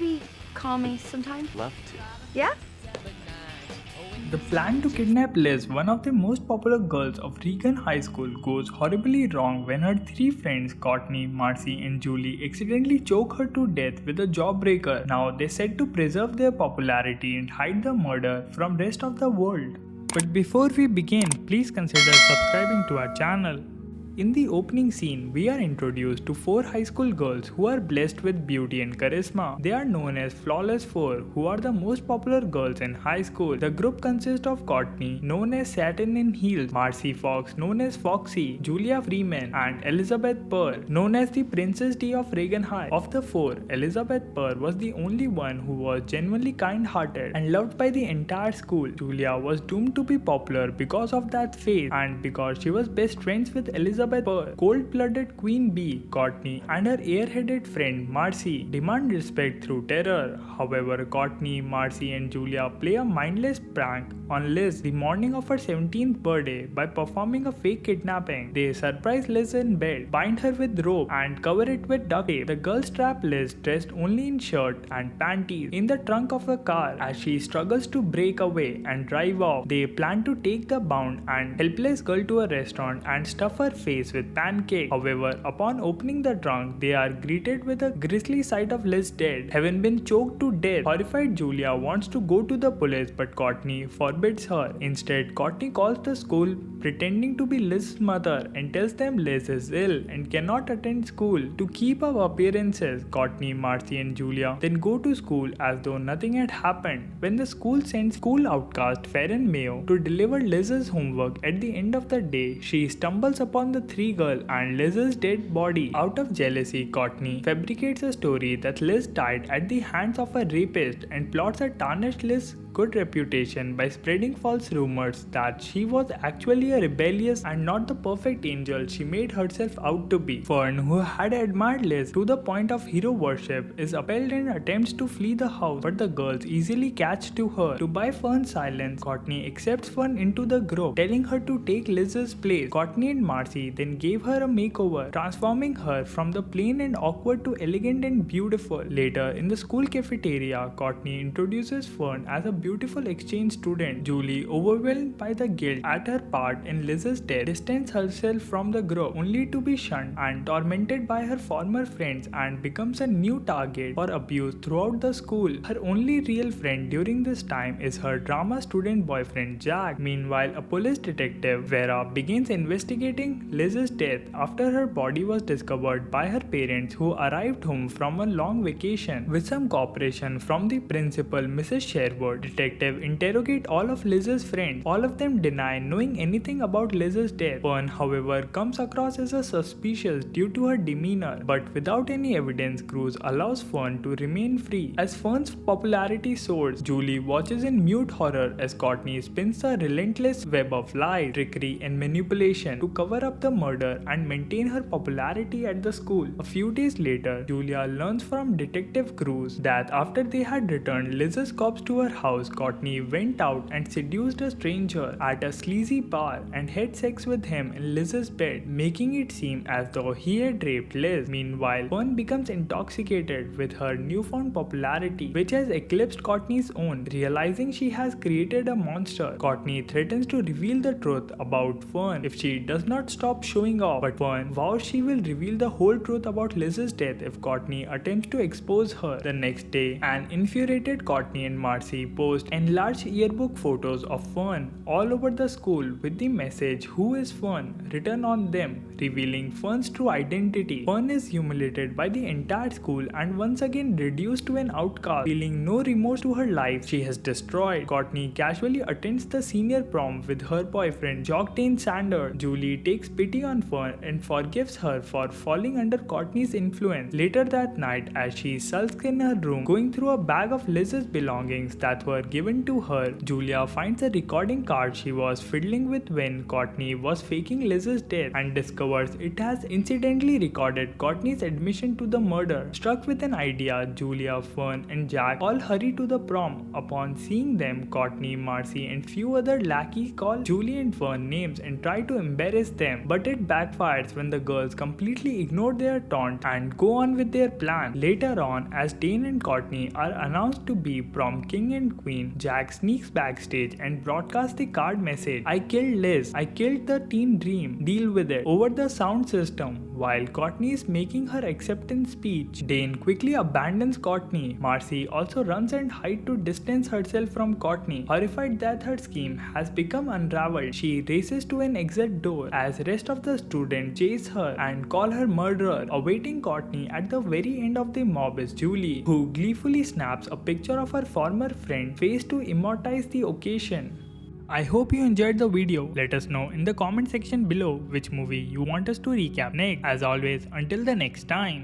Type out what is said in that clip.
maybe call me sometime? Love to. Yeah? The plan to kidnap Liz, one of the most popular girls of Regan High School, goes horribly wrong when her three friends, Courtney, Marcy, and Julie, accidentally choke her to death with a jawbreaker. Now they set to preserve their popularity and hide the murder from rest of the world. But before we begin, please consider subscribing to our channel. In the opening scene, we are introduced to four high school girls who are blessed with beauty and charisma. They are known as Flawless Four, who are the most popular girls in high school. The group consists of Courtney, known as Satin in Heels, Marcy Fox, known as Foxy, Julia Freeman, and Elizabeth Purr, known as the Princess D of Regan High. Of the four, Elizabeth Purr was the only one who was genuinely kind-hearted and loved by the entire school. Julia was doomed to be popular because of that face and because she was best friends with Elizabeth Purr. Cold-blooded Queen Bee, Courtney, and her air-headed friend Marcy demand respect through terror. However, Courtney, Marcy, and Julia play a mindless prank on Liz the morning of her 17th birthday by performing a fake kidnapping. They surprise Liz in bed, bind her with rope, and cover it with duct tape. The girls trap Liz dressed only in shirt and panties in the trunk of the car as she struggles to break away and drive off. They plan to take the bound and helpless girl to a restaurant and stuff her face with pancake. However, upon opening the trunk, they are greeted with a grisly sight of Liz dead, having been choked to death. Horrified Julia wants to go to the police, but Courtney forbids her. Instead, Courtney calls the school pretending to be Liz's mother and tells them Liz is ill and cannot attend school. To keep up appearances, Courtney, Marcy, and Julia then go to school as though nothing had happened. When the school sends school outcast Farron Mayo to deliver Liz's homework at the end of the day, she stumbles upon the three girls and Liz's dead body. Out of jealousy, Courtney fabricates a story that Liz died at the hands of a rapist and plots to tarnish Liz's good reputation by spreading false rumors that she was actually a rebellious and not the perfect angel she made herself out to be. Fern, who had admired Liz to the point of hero worship, is upheld and attempts to flee the house, but the girls easily catch to her. To buy Fern's silence, Courtney accepts Fern into the group, telling her to take Liz's place. Courtney and Marcy then gave her a makeover, transforming her from the plain and awkward to elegant and beautiful. Later, in the school cafeteria, Courtney introduces Fern as a beautiful exchange student. Julie, overwhelmed by the guilt at her part in Liz's death, distances herself from the group only to be shunned and tormented by her former friends and becomes a new target for abuse throughout the school. Her only real friend during this time is her drama student boyfriend Jack. Meanwhile, a police detective, Vera, begins investigating Liz's death after her body was discovered by her parents who arrived home from a long vacation. With some cooperation from the principal, Mrs. Sherwood, detective interrogate all of Liz's friends. All of them deny knowing anything about Liz's death. Fern, however, comes across as a suspicious due to her demeanor, but without any evidence, Cruz allows Fern to remain free. As Fern's popularity soars, Julie watches in mute horror as Courtney spins a relentless web of lies, trickery, and manipulation to cover up the murder and maintain her popularity at the school. A few days later, Julia learns from Detective Cruz that after they had returned Liz's corpse to her house, Courtney went out and seduced a stranger at a sleazy bar and had sex with him in Liz's bed, making it seem as though he had raped Liz. Meanwhile, Fern becomes intoxicated with her newfound popularity, which has eclipsed Courtney's own. Realizing she has created a monster, Courtney threatens to reveal the truth about Fern if she does not stop showing off, but Fern vows she will reveal the whole truth about Liz's death if Courtney attempts to expose her. The next day, an infuriated Courtney and Marcy post enlarged yearbook photos of Fern all over the school with the message "Who is Fern?" written on them, revealing Fern's true identity. Fern is humiliated by the entire school and once again reduced to an outcast. Feeling no remorse to her life she has destroyed, Courtney casually attends the senior prom with her boyfriend Joctane Sander. Julie takes pity on Fern and forgives her for falling under Courtney's influence. Later that night, as she sulks in her room, going through a bag of Liz's belongings that were given to her, Julia finds a recording card she was fiddling with when Courtney was faking Liz's death and discovers it has incidentally recorded Courtney's admission to the murder. Struck with an idea, Julia, Fern, and Jack all hurry to the prom. Upon seeing them, Courtney, Marcy, and few other lackeys call Julie and Fern names and try to embarrass them, but it backfires when the girls completely ignore their taunt and go on with their plan. Later on, as Dane and Courtney are announced to be prom king and queen, Jack sneaks backstage and broadcasts the card message, "I killed Liz, I killed the teen dream, deal with it," over the sound system. While Courtney is making her acceptance speech, Dane quickly abandons Courtney. Marcy also runs and hides to distance herself from Courtney. Horrified that her scheme has become unraveled, she races to an exit door as rest of the students chase her and call her murderer. Awaiting Courtney at the very end of the mob is Julie, who gleefully snaps a picture of her former friend face to immortalize the occasion. I hope you enjoyed the video. Let us know in the comment section below which movie you want us to recap next. As always, until the next time.